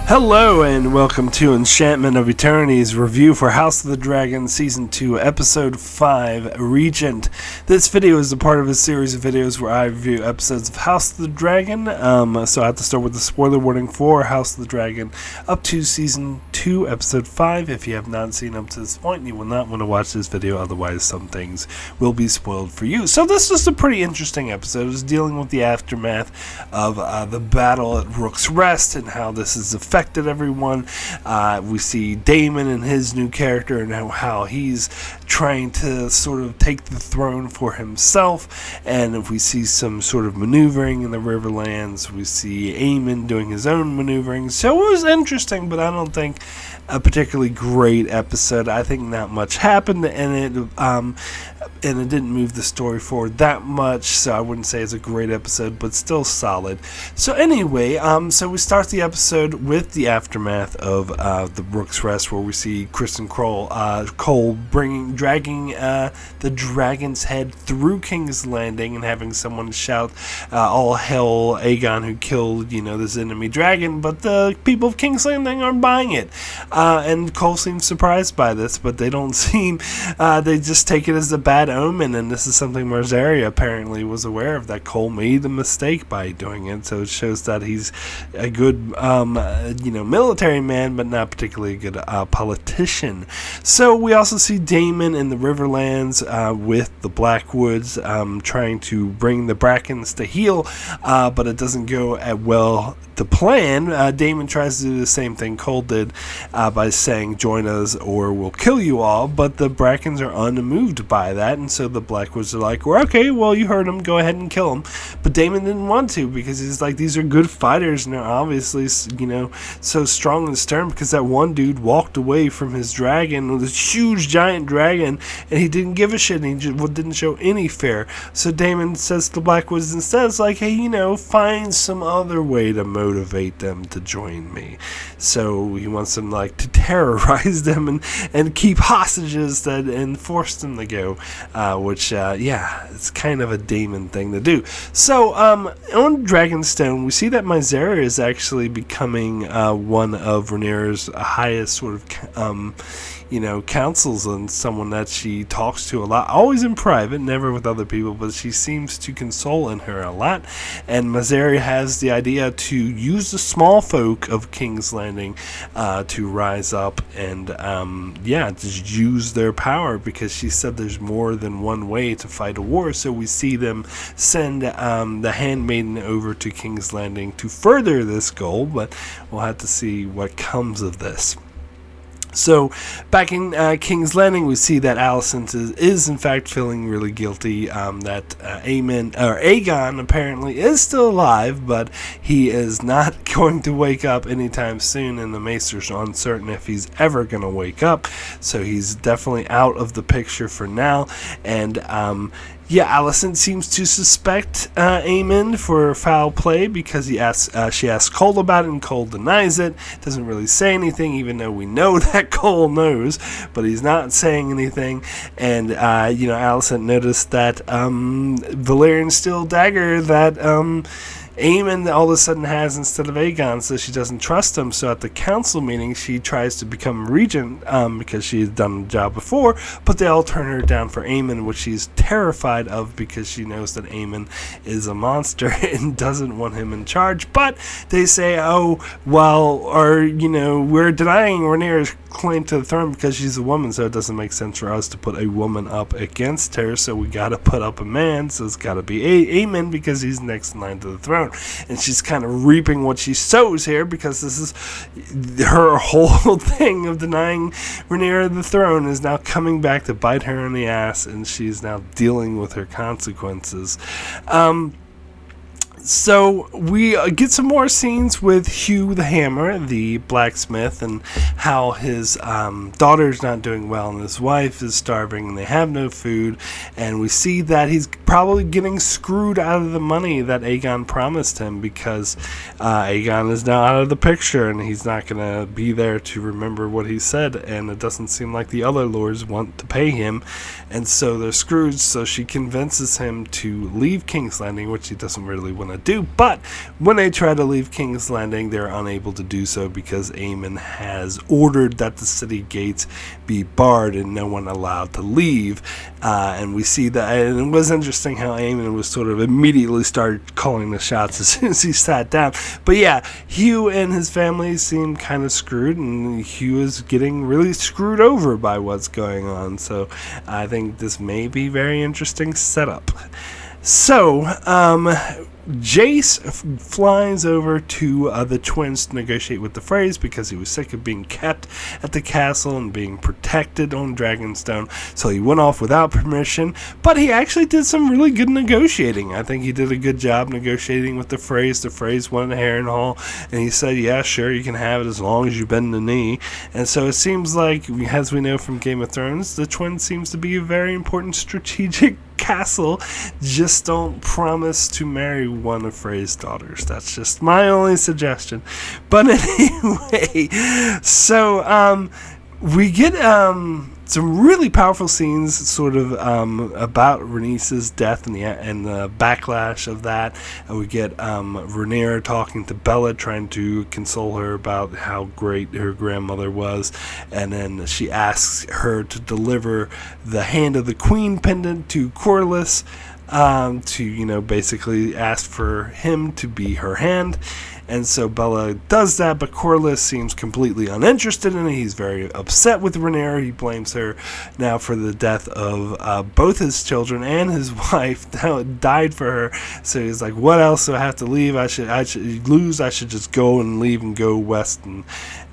Hello and welcome to Enchantment of Eternity's review for House of the Dragon Season 2, Episode 5, Regent. This video is a part of a series of videos where I review episodes of House of the Dragon, so I have to start with the spoiler warning for House of the Dragon up to Season 2, Episode 5. If you have not seen up to this point, you will not want to watch this video, otherwise some things will be spoiled for you. So this was a pretty interesting episode. It was dealing with the aftermath of the battle at Rook's Rest and how this is affected everyone. We see Daemon and his new character and how he's trying to sort of take the throne for himself, and if we see some sort of maneuvering in the Riverlands, we see Aemon doing his own maneuvering. So it was interesting, but I don't think a particularly great episode. I think not much happened, and it didn't move the story forward that much, so I wouldn't say it's a great episode, but still solid. So anyway, so we start the episode with the aftermath of the Rook's Rest, where we see Kristen Cole dragging the dragon's head through King's Landing and having someone shout, all hail Aegon who killed, this enemy dragon, but the people of King's Landing aren't buying it. And Cole seems surprised by this, but they don't seem, they just take it as a bad omen, and this is something Marzaria apparently was aware of, that Cole made a mistake by doing it, so it shows that he's a good, military man, but not particularly a good politician. So we also see Daemon in the Riverlands with the Blackwoods trying to bring the Brackens to heel, but it doesn't go well to plan. Daemon tries to do the same thing Cole did by saying, "Join us or we'll kill you all," but the Brackens are unmoved by that, and so the Blackwoods are like, "Well, okay, well, you heard him, go ahead and kill him." But Daemon didn't want to, because he's like, these are good fighters, and they're obviously, so strong and stern, because that one dude walked away from his dragon, with this huge giant dragon, and he didn't give a shit, and he just didn't show any fear. So Daemon says to the Blackwoods instead, it's like, hey, find some other way to motivate them to join me. So he wants them to terrorize them and keep hostages and force them to go, which it's kind of a Daemon thing to do. So on Dragonstone, we see that Mysaria is actually becoming one of Rhaenyra's highest sort of counsels, and someone that she talks to a lot, always in private, never with other people, but she seems to console in her a lot. And Mysaria has the idea to use the small folk of King's Landing to rise up and just use their power, because she said there's more than one way to fight a war. So we see them send the Handmaiden over to King's Landing to further this goal, but we'll have to see what comes of this. So back in King's Landing, we see that Alicent is in fact feeling really guilty, that Aegon apparently is still alive, but he is not going to wake up anytime soon, and the Maesters are uncertain if he's ever going to wake up, so he's definitely out of the picture for now. And Alicent seems to suspect Aemon for foul play, because she asks Cole about it, and Cole denies it. Doesn't really say anything, even though we know that Cole knows, but he's not saying anything. And Alicent noticed that Valyrian steel dagger that Aemon all of a sudden has instead of Aegon, so she doesn't trust him. So at the council meeting, she tries to become regent because she has done the job before, but they all turn her down for Aemon, which she's terrified of, because she knows that Aemon is a monster and doesn't want him in charge. But they say, we're denying Rhaenyra's claim to the throne because she's a woman, so it doesn't make sense for us to put a woman up against her, so we gotta put up a man, so it's gotta be Aemon, because he's next in line to the throne. And she's kind of reaping what she sows here, because this is her whole thing of denying Rhaenyra the throne is now coming back to bite her in the ass, and she's now dealing with her consequences. So we get some more scenes with Hugh the Hammer, the blacksmith, and how his daughter's not doing well and his wife is starving and they have no food. And we see that he's probably getting screwed out of the money that Aegon promised him, because Aegon is now out of the picture and he's not going to be there to remember what he said. And it doesn't seem like the other lords want to pay him. And so they're screwed. So she convinces him to leave King's Landing, which he doesn't really want to to do. But when they try to leave King's Landing, they're unable to do so because Aemon has ordered that the city gates be barred and no one allowed to leave. And we see that, and it was interesting how Aemon was sort of immediately started calling the shots as soon as he sat down. But yeah, Hugh and his family seem kind of screwed, and Hugh is getting really screwed over by what's going on. So I think this may be very interesting setup. So, Jace flies over to the twins to negotiate with the Freys because he was sick of being kept at the castle and being protected on Dragonstone. So he went off without permission, but he actually did some really good negotiating. I think he did a good job negotiating with the Freys. The Freys wanted Harrenhal, and he said, yeah, sure, you can have it as long as you bend the knee. And so it seems like, as we know from Game of Thrones, the twins seems to be a very important strategic castle. Just don't promise to marry one of Frey's daughters. That's just my only suggestion. But anyway, so we get some really powerful scenes sort of about Rhaenys's death and the backlash of that. And we get Rhaenyra talking to Bella, trying to console her about how great her grandmother was, and then she asks her to deliver the Hand of the Queen pendant to Corlys, to basically ask for him to be her hand. And so Bella does that, but Corlys seems completely uninterested in it. He's very upset with Rhaenyra. He blames her now for the death of both his children and his wife. Now it died for her. So he's like, what else do I have to leave? I should lose. I should just go and leave and go west and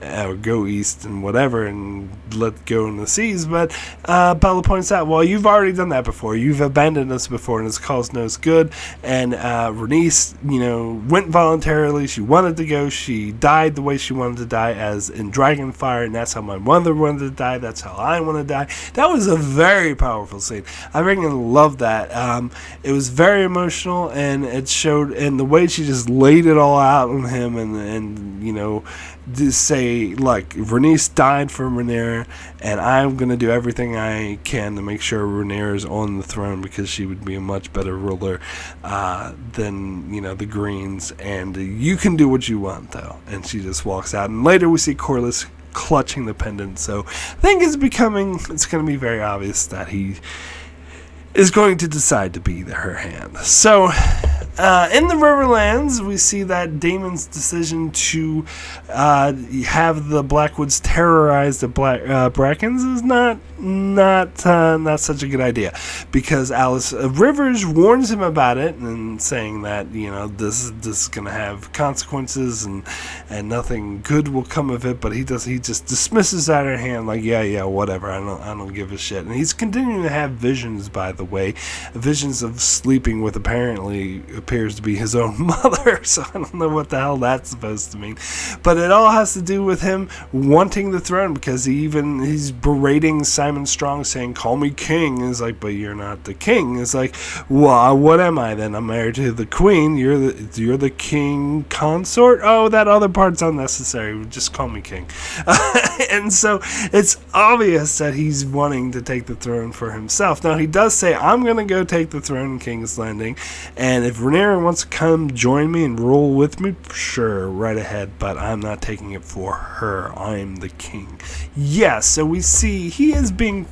or go east and whatever and let go in the seas. But Bella points out, well, you've already done that before. You've abandoned us before, and it's caused no good. And Rhaenys, went voluntarily. She wanted to go. She died the way she wanted to die, as in Dragonfire, and that's how my mother wanted to die. That's how I want to die. That was a very powerful scene. I really loved that. It was very emotional, and it showed, and the way she just laid it all out on him, and to say, like, Rhaenys died for Rhaenyra, and I'm going to do everything I can to make sure Rhaenyra is on the throne, because she would be a much better ruler than, the Greens, and you can do what you want, though. And she just walks out, and later we see Corlys clutching the pendant, so I think it's going to be very obvious that he is going to decide to be her hand. So, in the Riverlands, we see that Daemon's decision to have the Blackwoods terrorize the Brackens is not such a good idea, because Alice Rivers warns him about it and saying that this is going to have consequences and nothing good will come of it. But he just dismisses that her hand, like yeah whatever, I don't give a shit. And he's continuing to have visions, by the way, visions of sleeping with apparently appears to be his own mother. So I don't know what the hell that's supposed to mean, but it all has to do with him wanting the throne, because he's berating Simon Strong, saying, call me king. It's like, but you're not the king. It's like, well, what am I then? I'm married to the queen. You're the king consort. Oh, that other part's unnecessary. Just call me king. And so it's obvious that he's wanting to take the throne for himself. Now he does say, I'm going to go take the throne in King's Landing, and if Rhaenyra wants to come join me and rule with me, sure, right ahead, but I'm not taking it for her. I'm the king. Yes, so we see he is being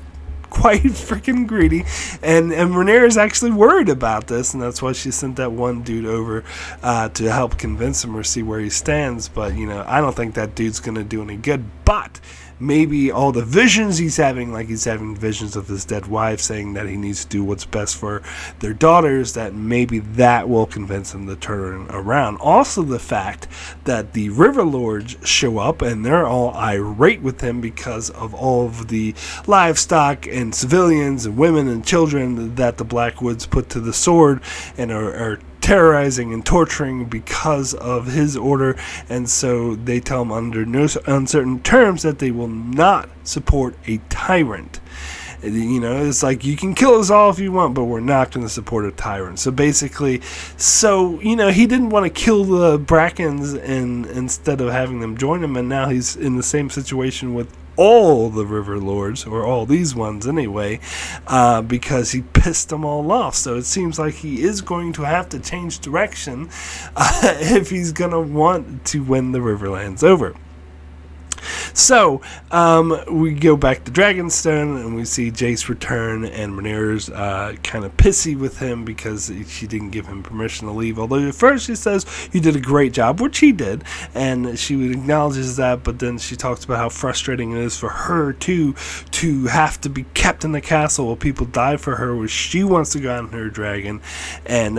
quite freaking greedy, and Rhaenyra is actually worried about this, and that's why she sent that one dude over to help convince him or see where he stands. But I don't think that dude's gonna do any good. But maybe all the visions he's having, like he's having visions of his dead wife saying that he needs to do what's best for their daughters, that maybe that will convince him to turn around. Also, the fact that the River Lords show up and they're all irate with him because of all of the livestock and civilians and women and children that the Blackwoods put to the sword and are terrorizing and torturing because of his order. And so they tell him under no uncertain terms that they will not support a tyrant. It's like, you can kill us all if you want, but we're not going to support a tyrant. So basically, he didn't want to kill the Brackens instead of having them join him, and now he's in the same situation with all the River Lords, or all these ones anyway, because he pissed them all off. So it seems like he is going to have to change direction if he's going to want to win the Riverlands over. So, we go back to Dragonstone, and we see Jace return, and Rhaenyra's kind of pissy with him because she didn't give him permission to leave. Although at first she says, you did a great job, which he did, and she acknowledges that, but then she talks about how frustrating it is for her, too, to have to be kept in the castle while people die for her, where she wants to go out on her dragon, and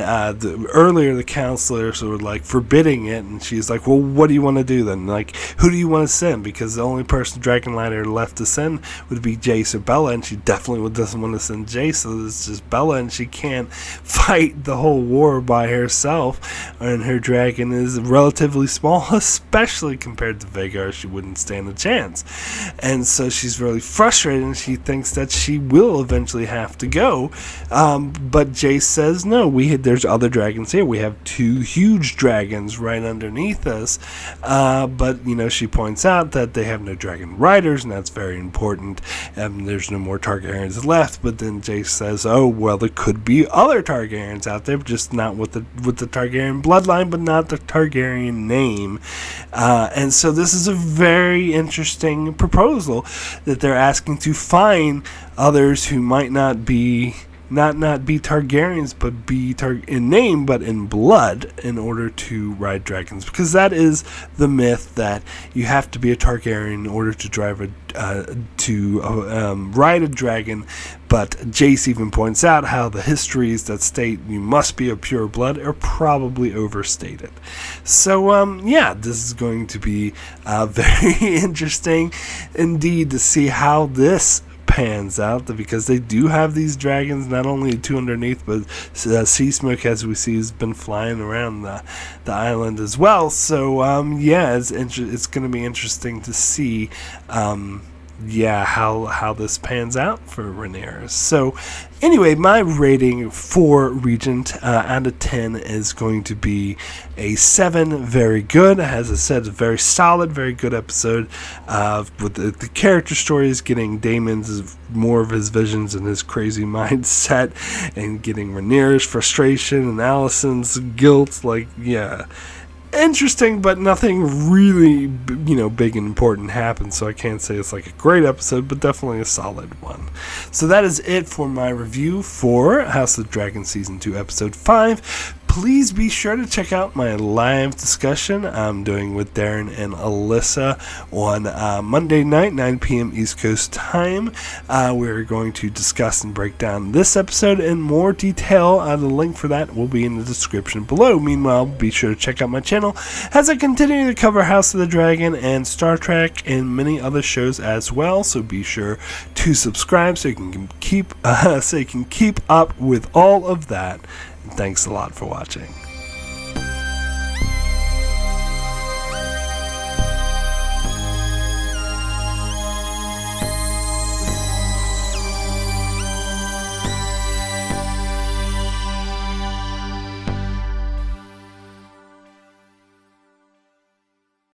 earlier the counselors were, like, forbidding it, and she's like, well, what do you want to do then? Like, who do you want to send? Because the only person Dragonlighter left to send would be Jace or Bella, and she definitely doesn't want to send Jace, so it's just Bella, and she can't fight the whole war by herself, and her dragon is relatively small, especially compared to Vhagar. She wouldn't stand a chance, and so she's really frustrated, and she thinks that she will eventually have to go, but Jace says, no, there's other dragons here. We have 2 huge dragons right underneath us, but, she points out that they have no dragon riders, and that's very important, and there's no more Targaryens left. But then Jace says, oh, well, there could be other Targaryens out there, just not with the Targaryen bloodline, but not the Targaryen name, and so this is a very interesting proposal that they're asking to find others who might not be Targaryens, but be in name, but in blood, in order to ride dragons. Because that is the myth, that you have to be a Targaryen in order to ride a dragon. But Jace even points out how the histories that state you must be of pure blood are probably overstated. So, this is going to be very interesting indeed to see how this pans out, because they do have these dragons, not only 2 underneath, but Sea Smoke, as we see, has been flying around the island as well. So it's going to be interesting to see how this pans out for Rhaenyra. So anyway, my rating for Regent out of 10 is going to be a 7. Very good. As I said, a very solid, very good episode with the character stories, getting Daemon's more of his visions and his crazy mindset, and getting Rhaenyra's frustration and Alicent's guilt. Interesting, but nothing really, big and important happened, so I can't say it's like a great episode, but definitely a solid one. So that is it for my review for House of the Dragon Season 2, Episode 5. Please be sure to check out my live discussion I'm doing with Darren and Alyssa on Monday night, 9 p.m. East Coast time. We're going to discuss and break down this episode in more detail. The link for that will be in the description below. Meanwhile, be sure to check out my channel as I continue to cover House of the Dragon and Star Trek and many other shows as well. So be sure to subscribe so you can keep up with all of that. Thanks a lot for watching.